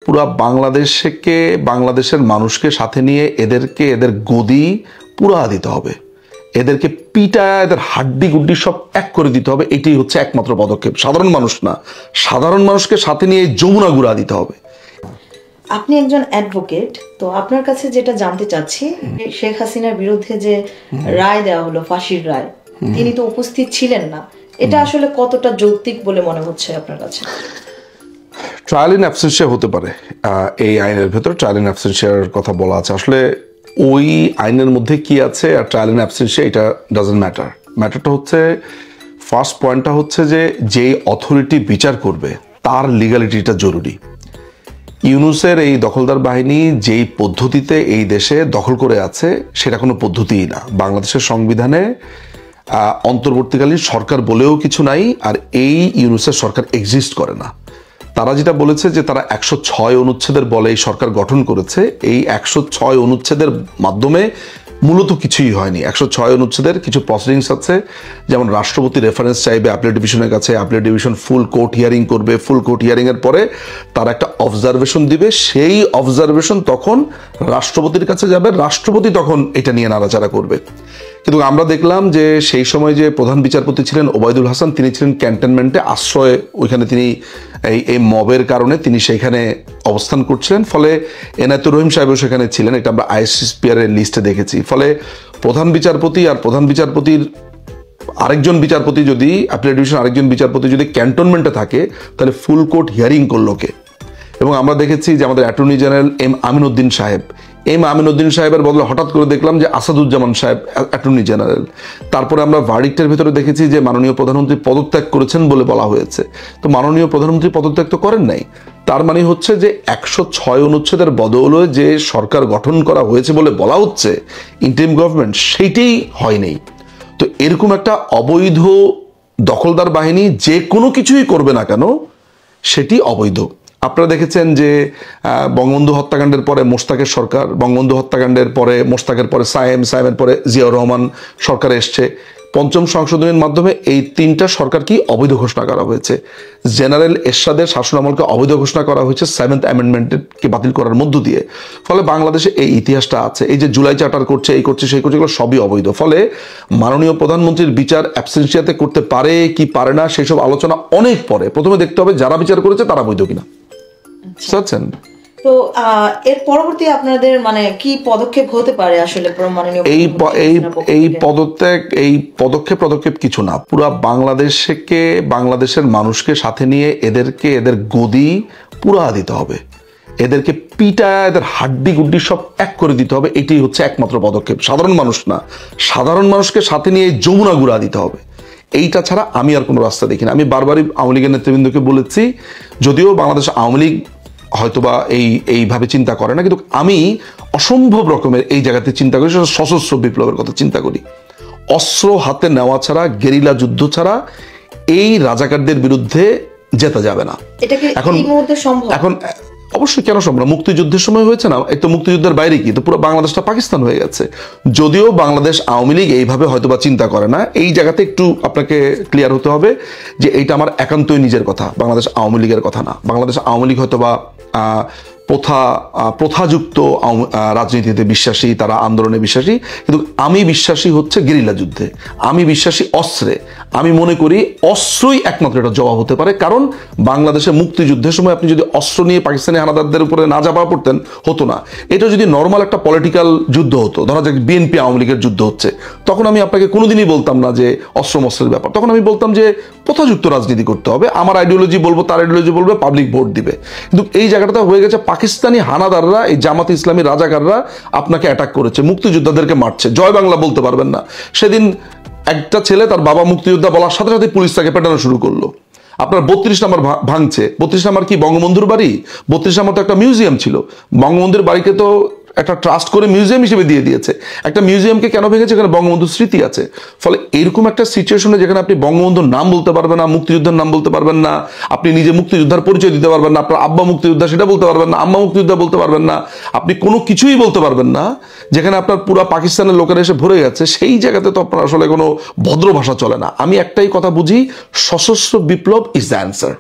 পুরা বাংলাদেশকে বাংলাদেশের মানুষকে সাথে নিয়ে এদেরকে এদের গদি পুরা দিতে হবে, এদেরকে পিটা এদের হাড্ডি গুড্ডি সব এক করে দিতে হবে। এটাই হচ্ছে একমাত্র পদক্ষেপ। সাধারণ মানুষ না, সাধারণ মানুষকে সাথে নিয়ে যমুনা গুড়া দিতে হবে। আপনি একজন অ্যাডভোকেট, তো আপনার কাছে যেটা জানতে চাচ্ছি, শেখ হাসিনার বিরুদ্ধে যে রায় দেওয়া হলো, ফাঁসির রায়, তিনি তো উপস্থিত ছিলেন না, এটা আসলে কতটা যৌক্তিক বলে মনে হচ্ছে আপনার কাছে? ট্রায়াল ইন অ্যাবসেন্সিয়া হতে পারে, এই আইনের ভেতর ট্রায়াল ইন অ্যাবসেন্সিয়ার কথা বলা আছে। আসলে ওই আইনের মধ্যে কি আছে আর ট্রায়াল ইন অ্যাবসেন্সিয়া, এটা ডাজন্ট ম্যাটার। ম্যাটারটা হচ্ছে, ফার্স্ট পয়েন্টটা হচ্ছে যে যেই অথরিটি বিচার করবে তার লিগ্যালিটিটা জরুরি। ইউনূসের এই দখলদার বাহিনী যেই পদ্ধতিতে এই দেশে দখল করে আছে সেটা কোনো পদ্ধতিই না। বাংলাদেশের সংবিধানে অন্তর্বর্তীকালীন সরকার বলেও কিছু নাই, আর এই ইউনূসের সরকার এক্সিস্ট করে না। তারা যেটা বলেছে যে তারা 106 অনুচ্ছেদের বলে এই সরকার গঠন করেছে। এই 106 অনুচ্ছেদের মাধ্যমে মূলত কিছুই হয়নি। 106 অনুচ্ছেদের কিছু প্রসিডিংস আছে, যেমন রাষ্ট্রপতি রেফারেন্স চাইবে অ্যাপিলেট ডিভিশনের কাছে, অ্যাপিলেট ডিভিশন ফুল কোর্ট হিয়ারিং করবে, ফুল কোর্ট হিয়ারিং এর পরে তারা একটা অবজারভেশন দিবে, সেই অবজারভেশন তখন রাষ্ট্রপতির কাছে যাবে, রাষ্ট্রপতি তখন এটা নিয়ে নাড়াচাড়া করবে। কিন্তু আমরা দেখলাম যে সেই সময় যে প্রধান বিচারপতি ছিলেন ওবায়দুল হাসান, তিনি ছিলেন ক্যান্টনমেন্টে আশ্রয়, ওইখানে তিনি এই মবের কারণে তিনি সেইখানে অবস্থান করছিলেন। ফলে এনায়েতুর রহিম সাহেবও সেখানে ছিলেন, এটা আমরা আইসিসপিআর এর লিস্টে দেখেছি। ফলে প্রধান বিচারপতি আর প্রধান বিচারপতির আরেকজন বিচারপতি যদি, অ্যাপিলেট ডিভিশন আরেকজন বিচারপতি যদি ক্যান্টনমেন্টে থাকে, তাহলে ফুল কোর্ট হিয়ারিং করলো কে? এবং আমরা দেখেছি যে আমাদের অ্যাটর্নি জেনারেল আমিনউদ্দিন সাহেবের বদলে হঠাৎ করে দেখলাম যে আসাদুজ্জামান সাহেব অ্যাটর্নি জেনারেল। তারপরে আমরা ভার্ডিক্টের ভেতরে দেখেছি যে মাননীয় প্রধানমন্ত্রী পদত্যাগ করেছেন বলে বলা হয়েছে। তো মাননীয় প্রধানমন্ত্রী পদত্যাগ তো করেন নাই। তার মানে হচ্ছে যে 106 অনুচ্ছেদের বদলে যে সরকার গঠন করা হয়েছে বলে বলা হচ্ছে ইন্টারিম গভর্নমেন্ট, সেইটাই হয়নি। তো এরকম একটা অবৈধ দখলদার বাহিনী যে কোনো কিছুই করবে না কেন, সেটি অবৈধ। আপনারা দেখেছেন যে বঙ্গবন্ধু হত্যাকাণ্ডের পরে মোশতাকের সরকার, বঙ্গবন্ধু হত্যাকাণ্ডের পরে মোশতাকের পরে সায়েমের পরে জিয়াউর রহমান সরকার এসছে। পঞ্চম সংশোধনীর মাধ্যমে এই তিনটা সরকার কি অবৈধ ঘোষণা করা হয়েছে। জেনারেল এরশাদের শাসনামলকে অবৈধ ঘোষণা করা হয়েছে 7th অ্যামেন্ডমেন্টকে বাতিল করার মধ্য দিয়ে। ফলে বাংলাদেশে এই ইতিহাসটা আছে। এই যে জুলাই চার্টার করছে, এই করছে, সেই করছে, এগুলো সবই অবৈধ। ফলে মাননীয় প্রধানমন্ত্রীর বিচার অ্যাবসেন্সিয়াতে করতে পারে কি পারে না সেসব আলোচনা অনেক পরে। প্রথমে দেখতে হবে যারা বিচার করেছে তারা বৈধ কিনা। বুঝছেন? তো এর পরবর্তী আপনাদের মানে কি পদক্ষেপ হতে পারে আসলে? এই পদক্ষেপ কিছু না, পুরা বাংলাদেশকে বাংলাদেশের মানুষকে সাথে নিয়ে এদেরকে এদের গদি পুরা দিতে হবে, এদেরকে পিটা এদের হাড্ডি গুড্ডি সব এক করে দিতে হবে। এটাই হচ্ছে একমাত্র পদক্ষেপ। সাধারণ মানুষ না, সাধারণ মানুষকে সাথে নিয়ে যমুনা গুড়া দিতে হবে। এইটা ছাড়া আমি আর কোনো রাস্তা দেখি না। আমি বারবারই আওয়ামী লীগের নেতৃবৃন্দকে বলেছি, যদিও বাংলাদেশ আওয়ামী লীগ হয়তোবা এইভাবে চিন্তা করে না, কিন্তু আমি অসম্ভব রকমের এই জায়গাতে চিন্তা করি, সশস্ত্র বিপ্লবের কথা চিন্তা করি। অস্ত্র হাতে নেওয়া ছাড়া, গেরিলা যুদ্ধ ছাড়া এই রাজাকারদের বিরুদ্ধে জেতা যাবে না। এখন অবশ্যই কেন সম্ভব? মুক্তিযুদ্ধের সময় হয়েছে না, এই তো মুক্তিযুদ্ধের বাইরে কি, তো পুরো বাংলাদেশটা পাকিস্তান হয়ে গেছে। যদিও বাংলাদেশ আওয়ামী লীগ এইভাবে হয়তোবা চিন্তা করে না, এই জায়গাতে একটু আপনাকে ক্লিয়ার হতে হবে যে এইটা আমার একান্তই নিজের কথা, বাংলাদেশ আওয়ামী লীগের কথা না। বাংলাদেশ আওয়ামী লীগ হয়তোবা প্রথাযুক্ত রাজনীতিতে বিশ্বাসী, তারা আন্দোলনে বিশ্বাসী, কিন্তু আমি বিশ্বাসী হচ্ছে গেরিলা যুদ্ধে, আমি বিশ্বাসী অস্ত্রে। আমি মনে করি অস্ত্রই একমাত্র এটা জবাব হতে পারে। কারণ বাংলাদেশে মুক্তিযুদ্ধের সময় আপনি যদি অস্ত্র নিয়ে পাকিস্তানি হানাদারদের উপরে না ঝাঁপিয়ে পড়তেন, হতো না। এটা যদি নর্মাল একটা পলিটিক্যাল যুদ্ধ হতো, ধরা যাক বিএনপি আওয়ামী লীগের যুদ্ধ হচ্ছে, তখন আমি আপনাকে কোনোদিনই বলতাম না যে অস্ত্র মস্ত্রের ব্যাপার। তখন আমি বলতাম যে প্রথাযুক্ত রাজনীতি করতে হবে, আমার আইডিওলজি বলবো, তার আইডিওলজি বলবে, পাবলিক ভোট দিবে। কিন্তু এই জায়গাটা হয়ে গেছে পাকিস্তানি হানাদাররা, এই জামাত ইসলামী রাজাকাররা আপনাকে অ্যাটাক করেছে, মুক্তিযোদ্ধাদেরকে মারছে, জয় বাংলা বলতে পারবেন না। সেদিন একটা ছেলে তার বাবা মুক্তিযোদ্ধা বলার সাথে সাথে পুলিশ তাকে পেটানো শুরু করলো। আপনার 32 নম্বর ভাঙছে। 32 নম্বর কি বঙ্গবন্ধুর বাড়ি? 32 নম্বর তো একটা মিউজিয়াম ছিল। বঙ্গবন্ধুর বাড়িকে তো একটা ট্রাস্ট করে মিউজিয়াম হিসেবে দিয়ে দিয়েছে। একটা মিউজিয়ামকে কেন ভেঙেছে? এখানে বঙ্গবন্ধুর স্মৃতি আছে। ফলে এরকম একটা সিচুয়েশনে যেখানে আপনি বঙ্গবন্ধুর নাম বলতে পারবেন না, মুক্তিযুদ্ধের নাম বলতে পারবেন না, আপনি নিজে মুক্তিযোদ্ধার পরিচয় দিতে পারবেন না, আপনার আব্বা মুক্তিযোদ্ধা সেটা বলতে পারবেন না, আম্মা মুক্তিযোদ্ধা বলতে পারবেন না, আপনি কোনো কিছুই বলতে পারবেন না, যেখানে আপনার পুরো পাকিস্তানের লোকেরা এসে ভরে গেছে, সেই জায়গাতে তো আপনার আসলে কোনো ভদ্র ভাষা চলে না। আমি একটাই কথা বুঝি, সশস্ত্র বিপ্লব ইজ দ্য অ্যান্সার।